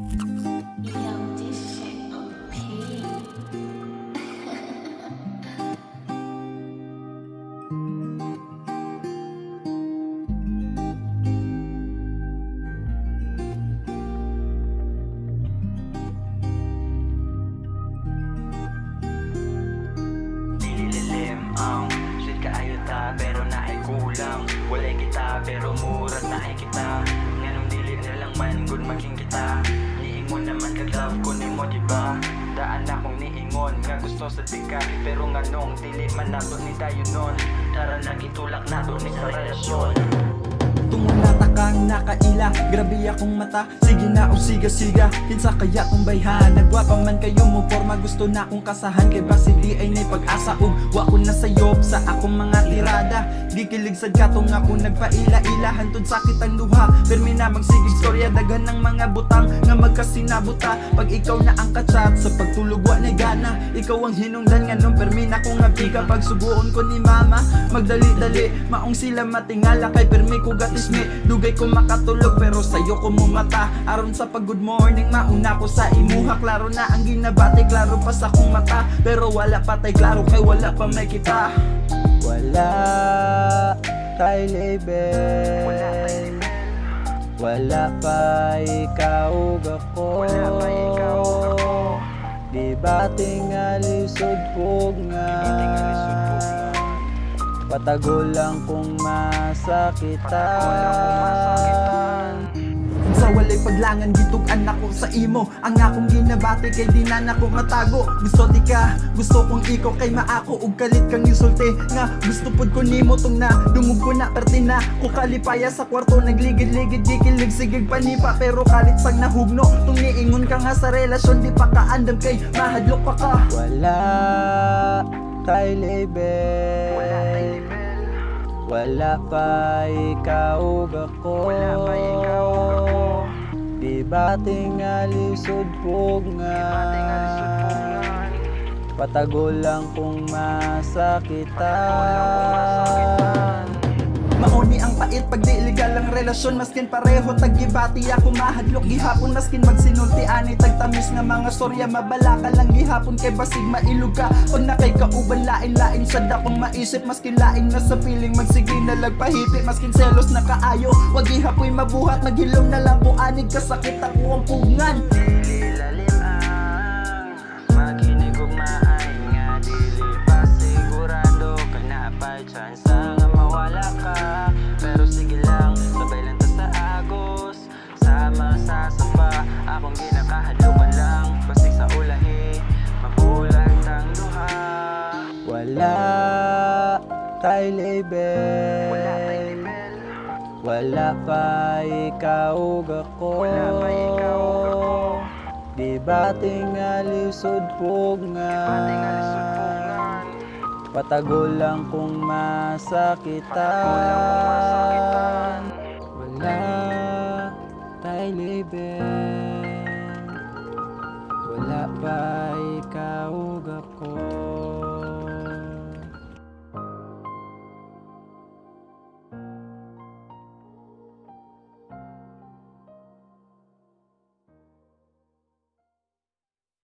Yo, this shit OP. Dililim ang sweet kaayo ta pero naay kulang. Walay kita pero murat naay kita. Nganong dili na lang man good maging kita. Niingon naman kag love ko nimo diba? Daan akong niingon nga gusto sa tika. Pero nganong dili man nato ni tayo nun. Tara na gitulak nato ni sa relasyon. Tungon nata kang nakaila, grabe akong mata. Sige na o siga-siga, kinsa kaya kong bayhan. Nagwapa man kayo mo forma, gusto na akong kasahan. Kay basi di ay nay pag-asa ug wa ko na sayop sa akong mga tirada. Gikilig sad katong ako nagpaila-ila, hantod sakit ang duha. Permi na magsigig storya, daghan ng mga butang nga magkasinabuta. Pag ikaw na ang kachat, sa pagtulog wa na gana. Ikaw ang hinungdan nga nung permi na kong abika. Pag subuon ko ni mama, magdali-dali, maong sila matingala. Kay permi ko gatismi, dugay ko makatulog pero sayo ko mumata. Aron sa pag good morning, mauna ko sa imuha. Klaro na ang ginabati, klaro pa sa kong mata. Pero wala pa tay klaro kay wala pa may kita. Wala tay label, wala pa ikaw ug ako. Di ba tingali sud pug nga, patago lang kung masakitan. Sa walay paglangan gitugan ako sa imo. Ang akong ginabati kay di na nako matago. Gusto di ka, gusto kong ikaw kay maako. Ug kalit kang insulti nga gusto pod ko nimo tong na dungog ko na pertina. Ko kalipaya sa kwarto nagligid-ligid di kilig sigig panipa. Pero kalit sang nahugno tung niingon ka nga sa relasyon di pa kaandam kay mahadlok pa ka. Wala tay label, wala pa ikaw ug ako. Di ba tingali sud pug nga, patago lang kung masakitan. Mauni ang pait pag di legal ang relasyon. Maskin pareho taggibati ako mahadlok gihapon. Maskin magsinulti ani tagtamis nga mga storya. Mabala ka lang gihapon kay basig mailog ka. Pag nakay kauban lain-lain sad akong maisip. Maskin laing na sa piling magsige na lagpahipi. Maskin selos na kaayo wag gihapoy mabuhat. Maghilom na lang kung anig kasakit ako ang pugngan. Dili lalim ang makinig ug maay nga dili pa sigurado ka na pa chance nga mawala ka. Pero sige lang, sabay lang ta sa agos, sama sa sapa. Akong ginakahadlukan lang, basig sa ulahi, mabulan tang duha. Wala tay label, wala pa ikaw ug ako. Di ba tingali sud pug nga, patago lang kung masakitan. Wala tay label, wala pa ikaw